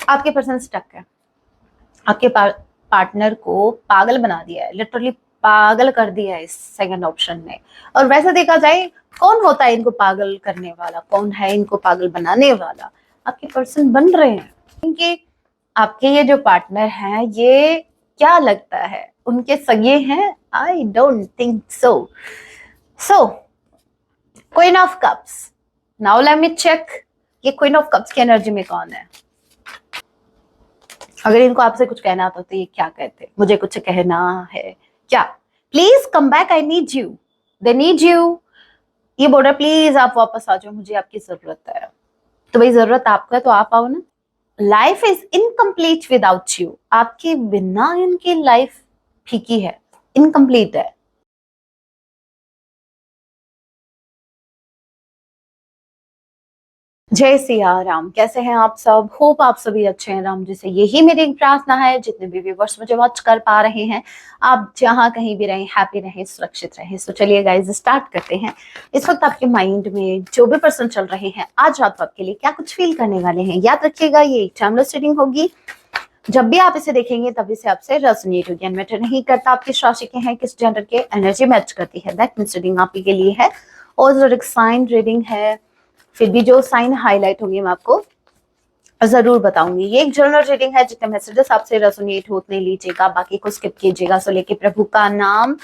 आपके person stuck है, आपके पार्टनर को पागल बना दिया है, लिटरली पागल कर दिया है इस सेकंड ऑप्शन ने। और वैसे देखा जाए कौन होता है इनको पागल करने वाला, कौन है इनको पागल बनाने वाला? आपके पर्सन बन रहे हैं। क्योंकि आपके ये जो पार्टनर हैं, ये क्या लगता है उनके सगे हैं? I don't think so. So queen of cups, now let me check ये क्वीन ऑफ कप्स की एनर्जी में कौन है। अगर इनको आपसे कुछ कहना था तो ये क्या कहते? मुझे कुछ कहना है क्या? Please come back, I need you, they need you. ये बोल रहा प्लीज आप वापस आ जाओ, मुझे आपकी जरूरत है। तो भाई जरूरत आपका, तो आप आओ ना। Life is incomplete without you, आपके बिना इनकी लाइफ फीकी है, इनकम्प्लीट है। जय सिया राम, कैसे हैं आप सब? होप आप सभी अच्छे हैं। राम जी से यही मेरी एक प्रार्थना है, जितने भी व्यूअर्स मुझे वॉच कर पा रहे हैं, आप जहां कहीं भी रहें, हैप्पी रहें, सुरक्षित रहें। तो चलिए गाइस स्टार्ट करते हैं। इस वक्त आपके माइंड में जो भी पर्सन चल रहे हैं, आज रात आपके लिए क्या कुछ फील करने वाले हैं, याद रखिएगा ये एक टाइमलेस रीडिंग होगी। जब भी आप इसे देखेंगे तभी से आपसे रेजोनेट होगी। मैटर नहीं करता आप किस राशि के हैं, किस जेंडर के, एनर्जी मैच करती है, दैट मींस रीडिंग आप ही के लिए है। और जो साइन रीडिंग है, फिर भी जो साइन हाईलाइट होंगे मैं आपको जरूर बताऊंगी। ये एक जनरल रीडिंग है, जितने मैसेजेस आपसे रेजोनेट हो उतने लीजिएगा, बाकी को स्किप कीजिएगा। सो लेके प्रभु का नाम,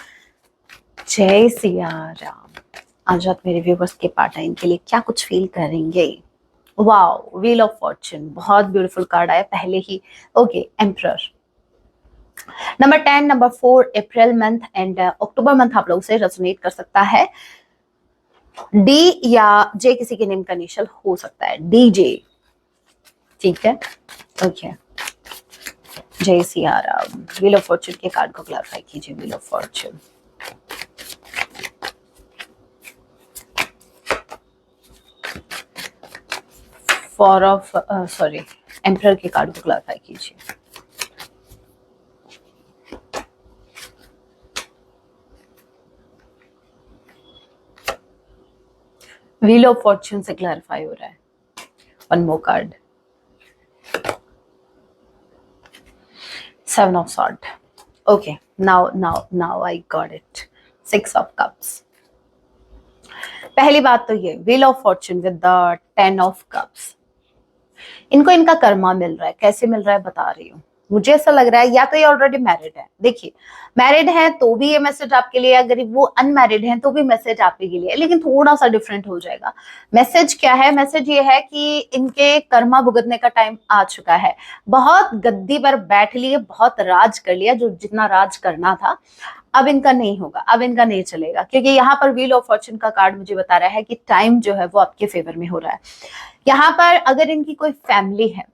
जय सिया राम। आज रात मेरे व्यूवर्स के पार्ट टाइम के लिए क्या कुछ फील करेंगे? वाओ, व्हील ऑफ फॉर्च्यून, बहुत ब्यूटीफुल कार्ड आया पहले ही। Okay, emperor, number 10, number 4, April month and October month आप लोग से रेजोनेट कर सकता है। डी या जे किसी के नेम का इनिशियल हो सकता है, डीजे, ठीक है। ओके, जय Siya Ram. Wheel of Fortune के कार्ड को क्लैरिफाई कीजिए। Wheel of Fortune, for of sorry, emperor के कार्ड को क्लैरिफाई कीजिए। व्हील ऑफ फॉर्च्यून से क्लैरिफाई हो रहा है। One more card, seven of sword. Okay, now I got it, six of cups. पहली बात तो ये wheel of Fortune with the 10 of cups, इनको इनका कर्मा मिल रहा है। कैसे मिल रहा है बता रही हूँ। मुझे ऐसा लग रहा है या तो ये ऑलरेडी मैरिड है, देखिए मैरिड है तो भी ये मैसेज आपके लिए, अगर वो अनमैरिड है तो भी मैसेज आपके लिए है, लेकिन थोड़ा सा डिफरेंट हो जाएगा। मैसेज क्या है? मैसेज ये है कि इनके कर्मा भुगतने का टाइम आ चुका है। बहुत गद्दी पर बैठ लिए, बहुत राज कर लिया, जो जितना राज करना था अब इनका नहीं होगा, अब इनका नहीं चलेगा। क्योंकि यहाँ पर व्हील ऑफ फॉर्च्यून का कार्ड मुझे बता रहा है कि टाइम जो है वो आपके फेवर में हो रहा है। यहाँ पर अगर इनकी कोई फैमिली है,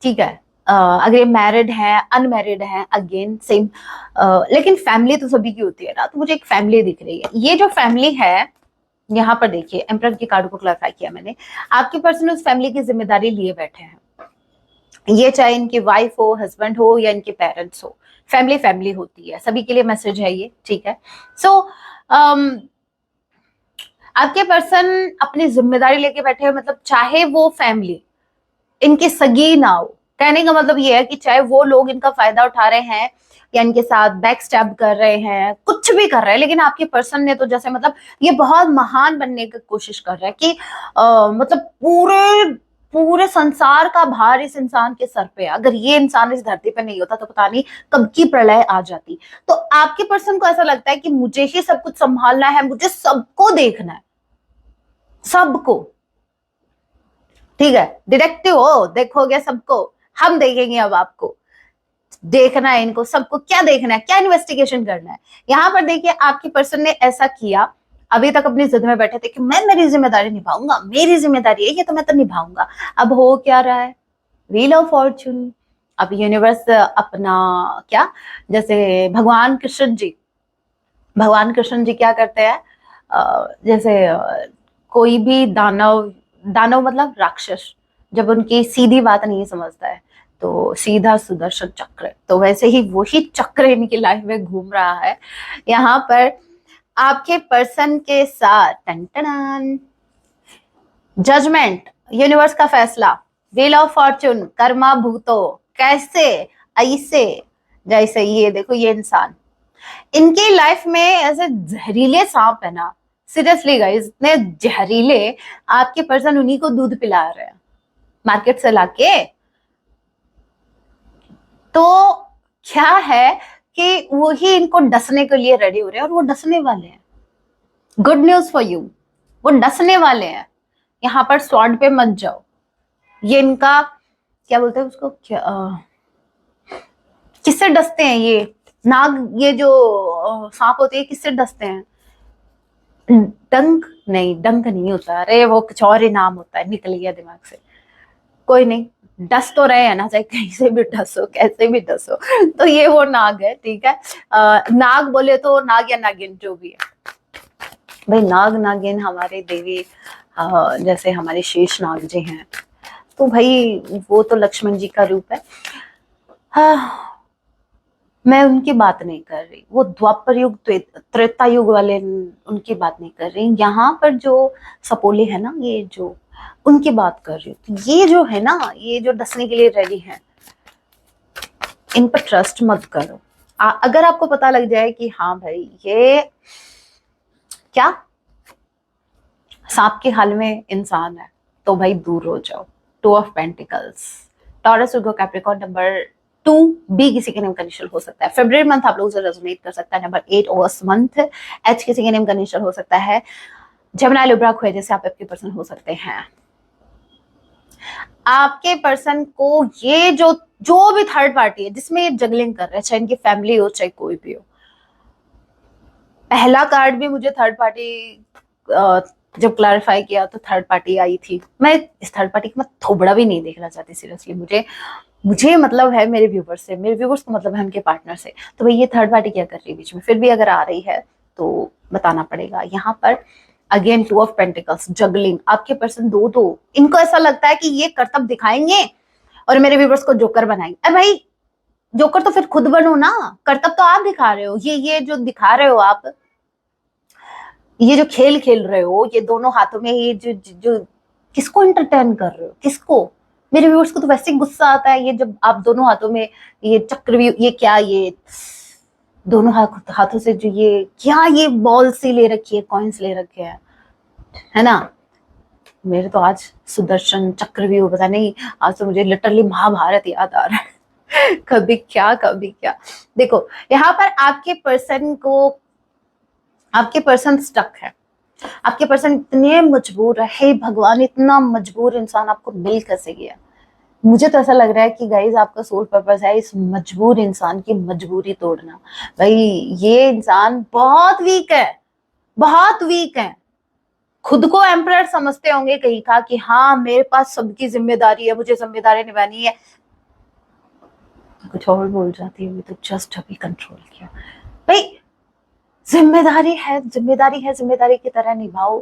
ठीक है, अगर ये मैरिड है, अनमैरिड है, अगेन सेम, लेकिन फैमिली तो सभी की होती है ना, तो मुझे एक फैमिली दिख रही है। ये जो फैमिली है, यहाँ पर देखिए एम्परर की कार्ड को क्लैरिफाई किया मैंने। आपके पर्सन उस फैमिली की जिम्मेदारी लिए बैठे हैं। ये चाहे इनकी वाइफ हो, हस्बैंड हो या इनके पेरेंट्स हो, फैमिली फैमिली होती है, सभी के लिए मैसेज है ये, ठीक है। सो आपके पर्सन अपनी जिम्मेदारी लेके बैठे हैं, मतलब चाहे वो फैमिली इनकी सगी ना हो, कहने का मतलब ये है कि चाहे वो लोग इनका फायदा उठा रहे हैं या इनके साथ बैक स्टैब कर रहे हैं, कुछ भी कर रहे हैं, लेकिन आपके पर्सन ने तो जैसे मतलब ये बहुत महान बनने की कोशिश कर रहा है कि मतलब पूरे पूरे संसार का भार इस इंसान के सर पे है। अगर ये इंसान इस धरती पे नहीं होता तो पता नहीं कब की प्रलय आ जाती। तो आपके पर्सन को ऐसा लगता है कि मुझे ही सब कुछ संभालना है, मुझे सबको देखना है, सबको, ठीक है। डिटेक्टिव हो, देखोगे सबको, हम देखेंगे अब आपको। देखना है इनको सबको, क्या देखना है, क्या इन्वेस्टिगेशन करना है। यहां पर देखिए आपकी पर्सन ने ऐसा किया, अभी तक अपनी जिद में बैठे थे कि मैं मेरी जिम्मेदारी निभाऊंगा, मेरी जिम्मेदारी है ये, तो मैं तो निभाऊंगा। अब हो क्या रहा है? Wheel of Fortune. अब यूनिवर्स अपना क्या, जैसे भगवान कृष्ण जी क्या करते हैं, जैसे कोई भी दानव, दानव मतलब राक्षस, जब उनकी सीधी बात नहीं समझता है तो सीधा सुदर्शन चक्र, तो वैसे ही वही चक्र इनकी लाइफ में घूम रहा है। यहाँ पर आपके पर्सन के साथ टन टन जजमेंट, यूनिवर्स का फैसला, व्हील ऑफ फॉर्चून, कर्मा भूतो, कैसे, ऐसे, जैसे ये देखो ये इंसान, इनकी लाइफ में ऐसे जहरीले सांप है ना, सीरियसली गाइस, इतने जहरीले, आपके पर्सन उन्हीं को दूध पिला रहे हैं मार्केट से लाके। तो क्या है कि वही इनको डसने के लिए रेडी हो रहे हैं, और वो डसने वाले हैं। गुड न्यूज फॉर यू, वो डसने वाले हैं। यहाँ पर स्वॉर्ड पे मत जाओ। ये इनका क्या बोलते हैं उसको, क्या किससे डसते हैं ये नाग, ये जो सांप होते हैं किससे डसते हैं? डंक नहीं, डंक नहीं होता, अरे वो कुछ और ही नाम होता है, निकल गया दिमाग से। कोई नहीं, डस तो रहे हैं ना, चाहे कहीं से भी डसो, कैसे भी डसो। तो ये वो नाग है, ठीक है। नाग बोले तो नाग या नागिन जो भी है भाई, नाग नागिन हमारे देवी, जैसे हमारे शेष नाग जी हैं, तो भाई वो तो लक्ष्मण जी का रूप है। मैं उनकी बात नहीं कर रही, वो द्वापर युग त्रेता युग वाले, उनकी बात नहीं कर रही। यहाँ पर जो सपोले है ना, ये जो उनकी बात कर रही हूँ। तो ये जो है ना, ये जो डसने के लिए रेडी हैं, इन पर ट्रस्ट मत करो। अगर आपको पता लग जाए कि हाँ भाई ये क्या सांप के हाल में इंसान है, तो भाई दूर हो जाओ। Two of pentacles, Taurus, Virgo, Capricorn. Number 2 बी किसी के नेम का इनिशियल हो सकता है। फेब्रुअरी मंथ आप लोगों से रेजोनेट कर सकता है। नंबर 8 ऑगस्ट मंथ, एच किसी के नेम का इनिशियल हो सकता है। जेमिनी, लिब्रा, एक्वेरियस जैसे आप आपके पर्सन हो सकते हैं। आपके पर्सन को ये जो भी थर्ड पार्टी है जिसमें ये जगलिंग कर रहे हैं, चाहे इनकी फैमिली हो चाहे कोई भी हो, पहला कार्ड भी मुझे थर्ड पार्टी जब क्लैरिफाई किया तो थर्ड पार्टी आई थी। मैं इस थर्ड पार्टी का थोबड़ा भी नहीं देखना चाहती सीरियसली। मुझे मतलब है मेरे व्यूवर्स से, मेरे व्यूवर्स को मतलब है उनके पार्टनर से। तो भाई ये थर्ड पार्टी क्या कर रही है बीच में? फिर भी अगर आ रही है तो बताना पड़ेगा। यहाँ पर अगेन 2 ऑफ पेंटिकल्स, जगलिंग। आपके पर्सन दो इनको ऐसा लगता है कि ये कर्तव्य दिखाएंगे और मेरे व्यूवर्स को जोकर बनाएंगे। अरे भाई जोकर तो फिर खुद बनो ना, कर्तव्य तो आप दिखा रहे हो। ये जो दिखा रहे हो आप, ये जो खेल रहे हो, ये दोनों हाथों में ये जो किसको एंटरटेन कर रहे हो? किसको? मेरे व्यूअर्स को तो वैसे ही गुस्सा आता है ये जब आप दोनों हाथों में ये चक्रव्यूह, ये क्या, ये दोनों हाथों से जो ये क्या, ये बॉल सी ले रखी है, कॉइन्स ले रखे हैं, है ना। मेरे तो आज सुदर्शन चक्रव्यूह पता नहीं, आज तो मुझे लिटरली महाभारत याद आ रहा है। कभी क्या कभी क्या। देखो यहाँ पर आपके पर्सन स्टक है। आपके पर्सन इतने मजबूर है, हे भगवान, इतना मजबूर इंसान आपको मिल कैसे गया? मुझे तो ऐसा लग रहा है कि गाइज आपका सोल पर्पस है इस मजबूर इंसान की मजबूरी तोड़ना। भाई ये इंसान बहुत वीक है, बहुत वीक है। खुद को एम्परर समझते होंगे कहीं का कि हाँ मेरे पास सबकी जिम्मेदारी है, मुझे जिम्मेदारी निभानी है। कुछ और बोल जाती है, तो जस्ट अभी कंट्रोल किया। भाई जिम्मेदारी है, जिम्मेदारी की तरह निभाओ,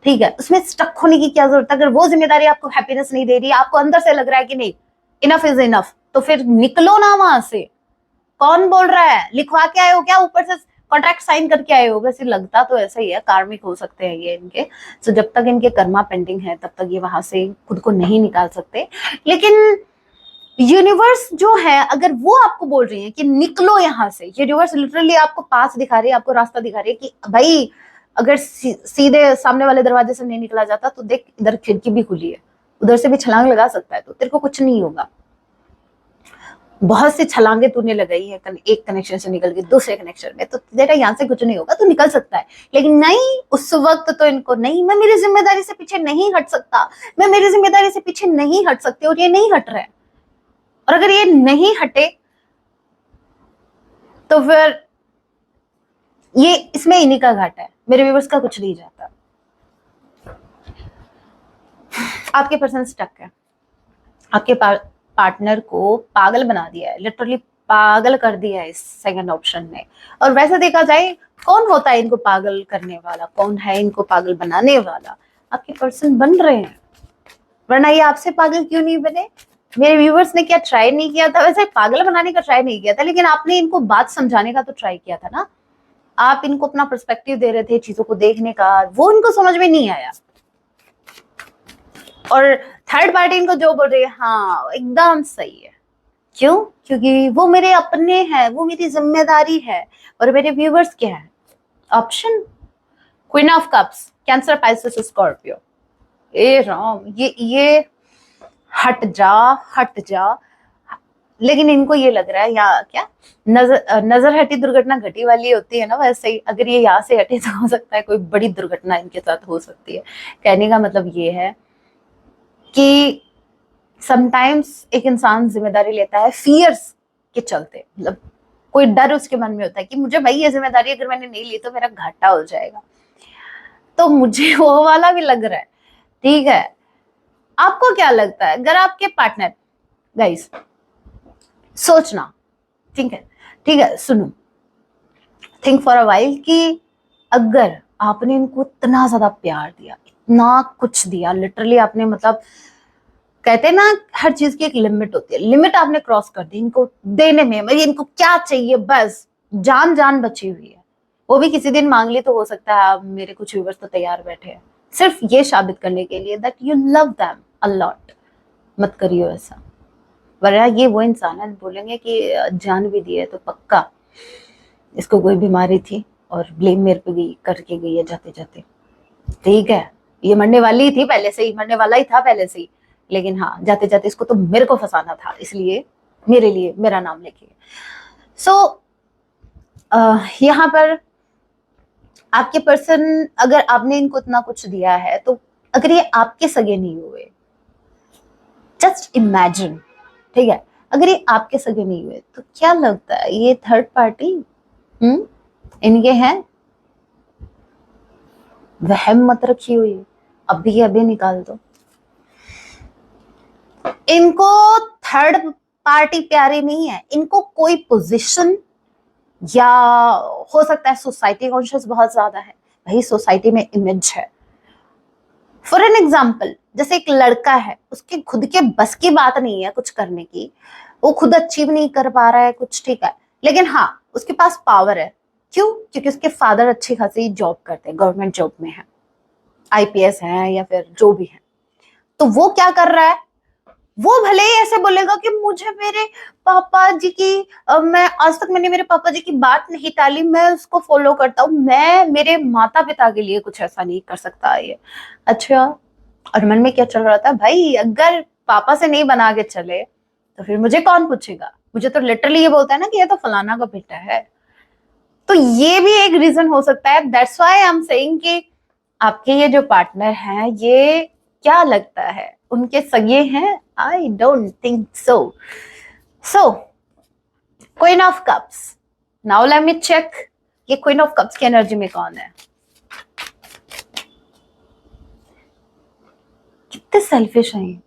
ठीक है। उसमें स्टक होने की क्या जरूरत है? अगर वो जिम्मेदारी आपको हैप्पीनेस नहीं दे रही, आपको अंदर से लग रहा है कि नहीं इनफ इज इनफ, तो फिर निकलो ना वहां से। कौन बोल रहा है? लिखवा के आए हो क्या? ऊपर से कॉन्ट्रैक्ट साइन करके आए हो? वैसे लगता तो ऐसा ही है, कार्मिक हो सकते हैं ये इनके। तो जब तक इनके कर्मा पेंडिंग है तब तक ये वहां से खुद को नहीं निकाल सकते। लेकिन यूनिवर्स जो है, अगर वो आपको बोल रही है कि निकलो यहाँ से, यूनिवर्स लिटरली आपको पास दिखा रही है, आपको रास्ता दिखा रही है कि भाई अगर सीधे सामने वाले दरवाजे से नहीं निकला जाता तो देख इधर खिड़की भी खुली है, उधर से भी छलांग लगा सकता है, तो तेरे को कुछ नहीं होगा। बहुत सी छलांगे तूने लगाई है, एक कनेक्शन से निकल के दूसरे कनेक्शन में, तो तेरा यहाँ से कुछ नहीं होगा, तू निकल सकता है। लेकिन नहीं, उस वक्त तो इनको नहीं, मैं मेरी जिम्मेदारी से पीछे नहीं हट सकता, मैं मेरी जिम्मेदारी से पीछे नहीं हट सकती, और ये नहीं हट रहे। और अगर ये नहीं हटे तो फिर ये इसमें इन्हीं का घाटा है, मेरे व्यूवर्स का कुछ नहीं जाता। आपके पर्सन स्टक है, आपके पार्टनर को पागल बना दिया है, लिटरली पागल कर दिया है इस सेकंड ऑप्शन ने। और वैसे देखा जाए कौन होता है इनको पागल करने वाला, कौन है इनको पागल बनाने वाला? आपके पर्सन बन रहे हैं, वरना ये आपसे पागल क्यों नहीं बने? मेरे व्यूवर्स ने क्या ट्राई नहीं किया था? वैसे पागल बनाने का ट्राई नहीं किया था, लेकिन आपने इनको बात समझाने का तो ट्राई किया था ना। आप इनको अपना पर्सपेक्टिव दे रहे थे, चीजों को देखने का, वो इनको समझ में नहीं आया। और थर्ड पार्टी इनको जो बोल रही है, हाँ एकदम सही है। क्यों? क्योंकि वो मेरे अपने हैं, वो मेरी जिम्मेदारी है। और मेरे व्यूवर्स क्या है? Option queen of cups, Cancer, Pisces, Scorpio. ए राम, ये हट जा, हट जा। लेकिन इनको ये लग रहा है या क्या, नजर हटी दुर्घटना घटी वाली होती है ना, वैसे ही अगर ये यहाँ से हटे तो हो सकता है कोई बड़ी दुर्घटना इनके साथ हो सकती है। कहने का मतलब ये है कि समटाइम्स एक इंसान जिम्मेदारी लेता है फियर्स के चलते, मतलब कोई डर उसके मन में होता है कि मुझे भाई ये जिम्मेदारी अगर मैंने नहीं ली तो मेरा घाटा हो जाएगा। तो मुझे वो वाला भी लग रहा है। ठीक है, आपको क्या लगता है अगर आपके पार्टनर, गाइस सोचना, ठीक है, ठीक है, सुनो, थिंक फॉर अ वाइल कि अगर आपने इनको इतना ज्यादा प्यार दिया, इतना कुछ दिया, लिटरली आपने, मतलब कहते हैं ना हर चीज की एक लिमिट होती है, लिमिट आपने क्रॉस कर दी इनको देने में, मतलब इनको क्या चाहिए, बस जान जान बची हुई है, वो भी किसी दिन मांग ली तो हो सकता है आप मेरे कुछ व्यूअर्स तो तैयार बैठे हैं सिर्फ ये साबित करने के लिए that you love them a lot. मत करियो ऐसा, वरना ये वो इंसान है बोलेंगे कि जान भी दी है तो पक्का इसको कोई बीमारी थी और ब्लेम मेरे पे गई करके गई है जाते जाते। ठीक है, ये मरने वाली ही थी पहले से ही, मरने वाला ही था पहले से ही, लेकिन हाँ जाते जाते इसको तो मेरे को फंसाना था, इसलिए मेरे लिए मेरा नाम लेके। सो यहाँ पर आपके पर्सन, अगर आपने इनको इतना कुछ दिया है तो अगर ये आपके सगे नहीं हुए, जस्ट इमेजिन, ठीक है, अगर ये आपके सगे नहीं हुए तो क्या लगता है ये थर्ड पार्टी इनके हैं? वहम मत रखी हुई, अभी अभी निकाल दो। इनको थर्ड पार्टी प्यारी नहीं है, इनको कोई पोजीशन या हो सकता है सोसाइटी कॉन्शियस बहुत ज्यादा है, भाई सोसाइटी में इमेज है। फॉर एन एग्जाम्पल, जैसे एक लड़का है, उसके खुद के बस की बात नहीं है कुछ करने की, वो खुद अचीव नहीं कर पा रहा है कुछ, ठीक है, लेकिन हाँ उसके पास पावर है। क्यों? क्योंकि उसके फादर अच्छी खासी जॉब करते हैं, गवर्नमेंट जॉब में है, आईपीएस है या फिर जो भी है। तो वो क्या कर रहा है, वो भले ही ऐसे बोलेगा कि मुझे मेरे पापा जी की मैं आज तक मैंने मेरे पापा जी की बात नहीं टाली, मैं उसको फॉलो करता हूँ, मैं मेरे माता पिता के लिए कुछ ऐसा नहीं कर सकता ये। अच्छा, और मन में क्या चल रहा था, भाई अगर पापा से नहीं बना के चले तो फिर मुझे कौन पूछेगा, मुझे तो लिटरली ये बोलता है ना कि ये तो फलाना का बेटा है। तो ये भी एक रीजन हो सकता है, that's why I am saying कि आपके ये जो पार्टनर हैं ये, क्या लगता है उनके सगे हैं? I don't think so. So queen of cups, now let me check ये क्वीन ऑफ कप्स की एनर्जी में कौन है। कितने सेल्फिश हैं ये,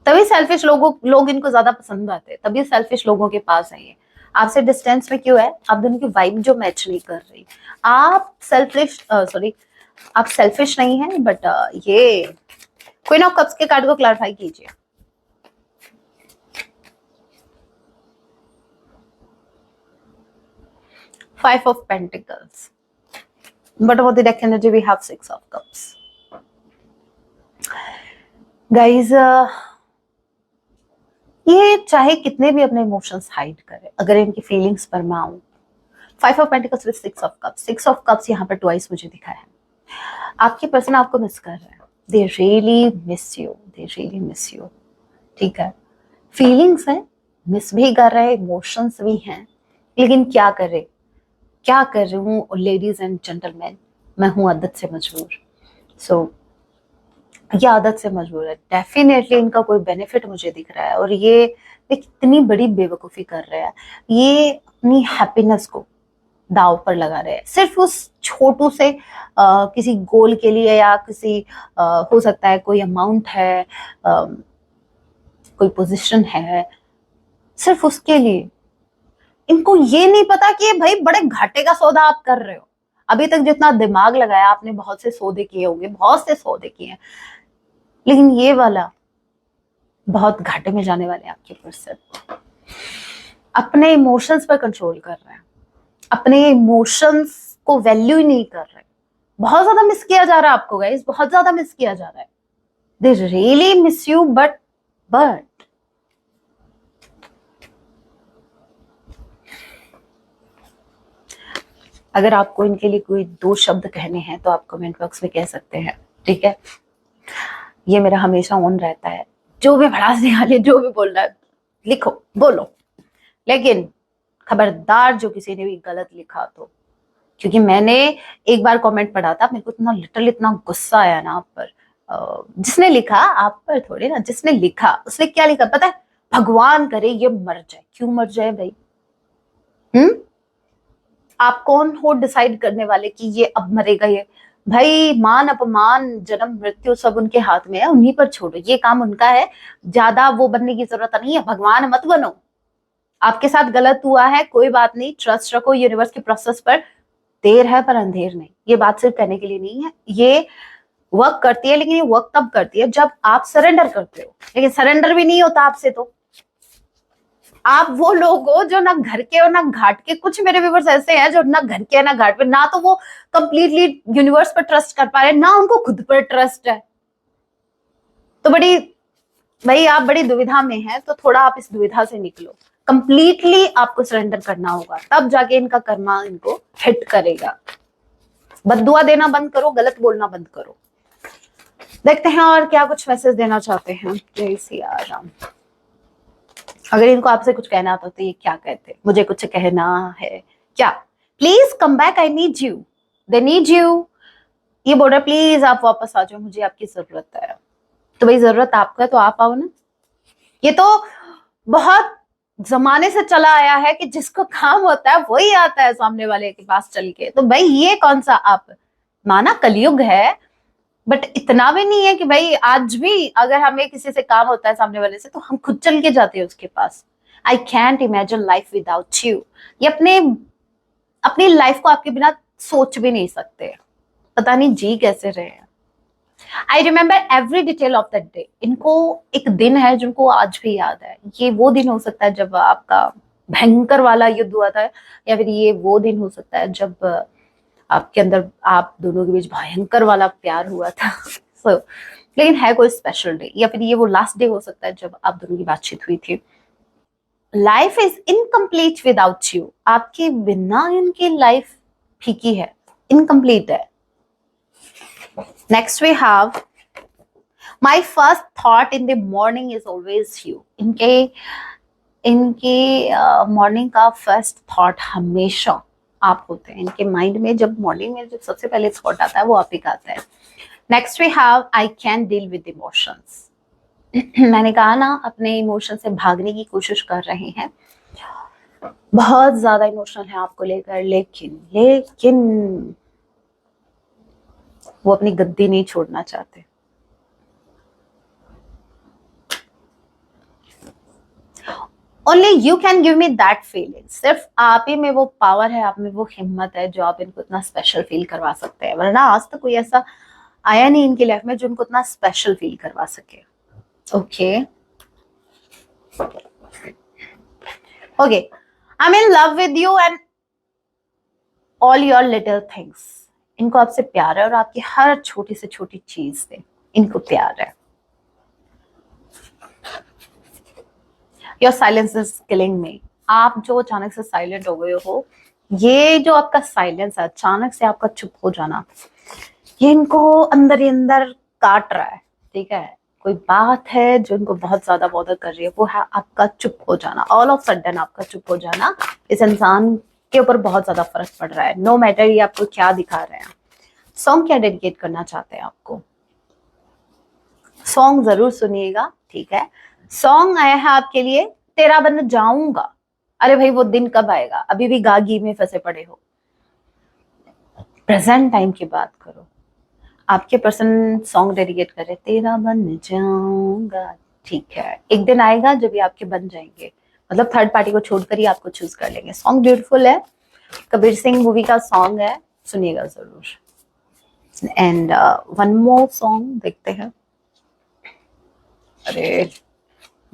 तभी सेल्फिश लोग इनको ज्यादा पसंद आते हैं, तभी सेल्फिश लोगों के पास है ये। आपसे डिस्टेंस में क्यों है? आप दोनों की वाइब जो मैच नहीं कर रही। आप सेल्फिश सॉरी, आप सेल्फिश नहीं है, बट ये क्वीन ऑफ कप्स के कार्ड को क्लैरिफाई कीजिए। Five of pentacles, bottom of the deck energy we have six of cups. Guys, ये चाहे कितने भी अपने इमोशंस हाइड करे, अगर इनकी फीलिंग्स पर मैं आऊं, five of pentacles with six of cups, six of cups यहाँ पर ट्वाइस मुझे दिखा है। आपके पर्सन आपको मिस कर रहे हैं, they really miss you, they really miss you. ठीक है, फीलिंग्स है, मिस भी कर रहे हैं, इमोशंस भी हैं, लेकिन क्या करे, क्या कर रही हूँ लेडीज एंड जेंटलमैन, मैं हूँ आदत से मजबूर। सो ये आदत से मजबूर है, डेफिनेटली इनका कोई बेनिफिट मुझे दिख रहा है, और ये कितनी बड़ी बेवकूफ़ी कर रहे हैं, ये अपनी हैप्पीनेस को दाव पर लगा रहे हैं सिर्फ उस छोटू से किसी गोल के लिए, या किसी हो सकता है कोई अमाउंट है, कोई पोजीशन है, सिर्फ उसके लिए। इनको ये नहीं पता कि ये भाई बड़े घाटे का सौदा आप कर रहे हो। अभी तक जितना दिमाग लगाया आपने, बहुत से सौदे किए होंगे, बहुत से सौदे किए हैं, लेकिन ये वाला बहुत घाटे में जाने वाले हैं आपके पर्सन। अपने इमोशंस पर कंट्रोल कर रहे हैं, अपने इमोशंस को वैल्यू ही नहीं कर रहे। बहुत ज्यादा मिस किया जा रहा है आपको गाइस, बहुत ज्यादा मिस किया जा रहा है, they really miss you, but अगर आपको इनके लिए कोई 2 शब्द कहने हैं तो आप कमेंट बॉक्स में कह सकते हैं, ठीक है। ये मेरा हमेशा ऑन रहता है, जो भी भड़ास निकालिए, जो भी बोल रहा है लिखो बोलो, लेकिन खबरदार जो किसी ने भी गलत लिखा तो, क्योंकि मैंने एक बार कमेंट पढ़ा था, मेरे को इतना लिटरली इतना गुस्सा आया ना आप पर। जिसने लिखा, आप पर थोड़ी ना, जिसने लिखा उसने क्या लिखा पता है? भगवान करे ये मर जाए। क्यों मर जाए भाई? आप कौन हो डिसाइड करने वाले कि ये अब मरेगा? ये भाई मान अपमान जन्म मृत्यु सब उनके हाथ में है, उन्हीं पर छोड़ो, ये काम उनका है। ज्यादा वो बनने की जरूरत नहीं है, भगवान मत बनो। आपके साथ गलत हुआ है, कोई बात नहीं, ट्रस्ट रखो यूनिवर्स के प्रोसेस पर। देर है पर अंधेर नहीं, ये बात सिर्फ कहने के लिए नहीं है, ये वर्क करती है, लेकिन ये वर्क तब करती है जब आप सरेंडर करते हो। लेकिन सरेंडर भी नहीं होता आपसे, तो आप वो लोग हो जो ना घर के और ना घाट के। कुछ मेरे व्यूअर्स ऐसे हैं जो ना घर के ना घाट पे, ना तो वो कंप्लीटली यूनिवर्स पर ट्रस्ट कर पा रहे, ना उनको खुद पर ट्रस्ट है। तो बड़ी भाई आप बड़ी दुविधा में हैं, तो थोड़ा आप इस दुविधा से निकलो। कंप्लीटली आपको सरेंडर करना होगा, तब जाके इनका कर्मा इनको हिट करेगा। बद्दुआ देना बंद करो, गलत बोलना बंद करो। देखते हैं और क्या कुछ मैसेज देना चाहते हैं। जय सिया राम। अगर इनको आपसे कुछ कहना था तो ये क्या कहते? मुझे कुछ कहना है क्या? Please come back, I need you, they need you. ये बोल रहा प्लीज आप वापस आ जाओ, मुझे आपकी जरूरत है। तो भाई जरूरत आपका है तो आप आओ ना। ये तो बहुत जमाने से चला आया है कि जिसको काम होता है वही आता है सामने वाले के पास चल के। तो भाई ये कौन सा आप, माना कलयुग है, बट इतना भी नहीं है कि भाई आज भी अगर हमें किसी से काम होता है सामने वाले से तो हम खुद चल के जाते हैं उसके पास। I can't imagine life without you. ये अपनी लाइफ को आपके बिना सोच भी नहीं सकते। पता नहीं जी कैसे रहे हैं। I remember every detail of that day. इनको एक दिन है जिनको आज भी याद है। ये वो दिन हो सकता है जब आपका भयंकर वाला युद्ध हुआ था, या फिर ये वो दिन हो सकता है जब आपके अंदर आप दोनों के बीच भयंकर वाला प्यार हुआ था। so, लेकिन है कोई स्पेशल डे, या फिर ये वो लास्ट डे हो सकता है जब आप दोनों की बातचीत हुई थी। Life is incomplete without you. आपके बिना इनकी लाइफ फीकी है, इनकम्प्लीट है। Next we have my first thought in the morning is always you. इनके मॉर्निंग का फर्स्ट थॉट हमेशा आप होते हैं इनके माइंड में। जब मॉर्निंग में जब सबसे पहले थॉट आता है वो आप ही का आता है। Next we have I can deal with emotions. मैंने कहा ना, अपने इमोशन से भागने की कोशिश कर रहे हैं, बहुत ज्यादा इमोशनल है आपको लेकर, लेकिन वो अपनी गद्दी नहीं छोड़ना चाहते। Only you can give me that feeling। सिर्फ आप ही में वो पावर है, आप में वो हिम्मत है जो आप इनको इतना स्पेशल फील करवा सकते हैं। वरना आज तक कोई ऐसा आया नहीं इनकी लाइफ में जो उनको इतना स्पेशल फील करवा सके। Okay okay, I am in love with you and all your little things. इनको आपसे प्यार है और आपकी हर छोटी से छोटी चीज से इनको प्यार है। योर साइलेंस इज किलिंग मी। आप जो अचानक से साइलेंट हो गए हो, ये जो आपका साइलेंस है, अचानक से आपका चुप हो जाना, ये इनको अंदर ही अंदर काट रहा है। ठीक है, कोई बात है जो इनको बहुत ज्यादा बॉदर कर रही है, वो है आपका चुप हो जाना। ऑल ऑफ सडन आपका चुप हो जाना इस इंसान के ऊपर बहुत ज्यादा फर्क पड़ रहा है। नो मैटर ये आपको क्या दिखा रहे हैं। सॉन्ग क्या डेडिकेट करना चाहते हैं आपको? सॉन्ग जरूर सुनिएगा, ठीक है। सॉन्ग आया है आपके लिए, तेरा बन जाऊंगा। अरे भाई वो दिन कब आएगा? अभी भी गागी में फंसे पड़े हो। प्रेजेंट टाइम की बात करो। आपके पर्सन सॉन्ग डेडिकेट करे, तेरा बन जाऊंगा। ठीक है, एक दिन आएगा जब ये आपके बन जाएंगे, मतलब थर्ड पार्टी को छोड़कर ही आपको चूज कर लेंगे। सॉन्ग ब्यूटीफुल है, कबीर सिंह मूवी का सॉन्ग है, सुनिएगा जरूर। एंड वन मोर सॉन्ग देखते हैं। अरे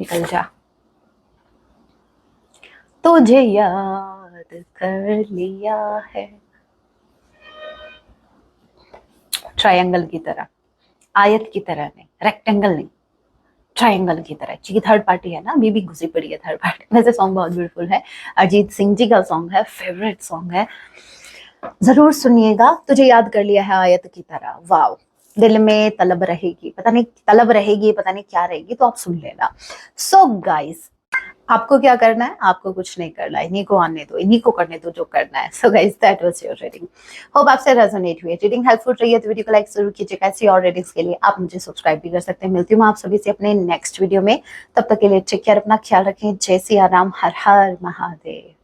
निकल जा। तुझे याद कर लिया है, ट्रायंगल की तरह आयत की तरह नहीं, रेक्टेंगल नहीं, ट्रायंगल की तरह, क्योंकि थर्ड पार्टी है ना, अभी भी घुसी पड़ी है थर्ड पार्टी। वैसे सॉन्ग बहुत ब्यूटीफुल है, अरिजीत सिंह जी का सॉन्ग है, फेवरेट सॉन्ग है, जरूर सुनिएगा। तुझे याद कर लिया है आयत की तरह, वाव। दिल में तलब रहेगी, पता नहीं तलब रहेगी, पता नहीं क्या रहेगी, तो आप सुन लेना। सो गाइस, आपको क्या करना है? आपको कुछ नहीं करना है, इन्हीं को आने दो, इन्हीं को करने दो जो करना है। So guys, that was your reading. Hope आपसे रेजोनेट हुई है, रीडिंग हेल्पफुल रही है तो वीडियो को लाइक जरूर कीजिएगा। ऐसी और रीडिंग्स के लिए आप मुझे सब्सक्राइब भी कर सकते हैं। मिलती हूँ मैं आप सभी से अपने नेक्स्ट वीडियो में, तब तक के लिए टेक केयर, अपना ख्याल रखें। जय सिया राम, हर हर महादेव।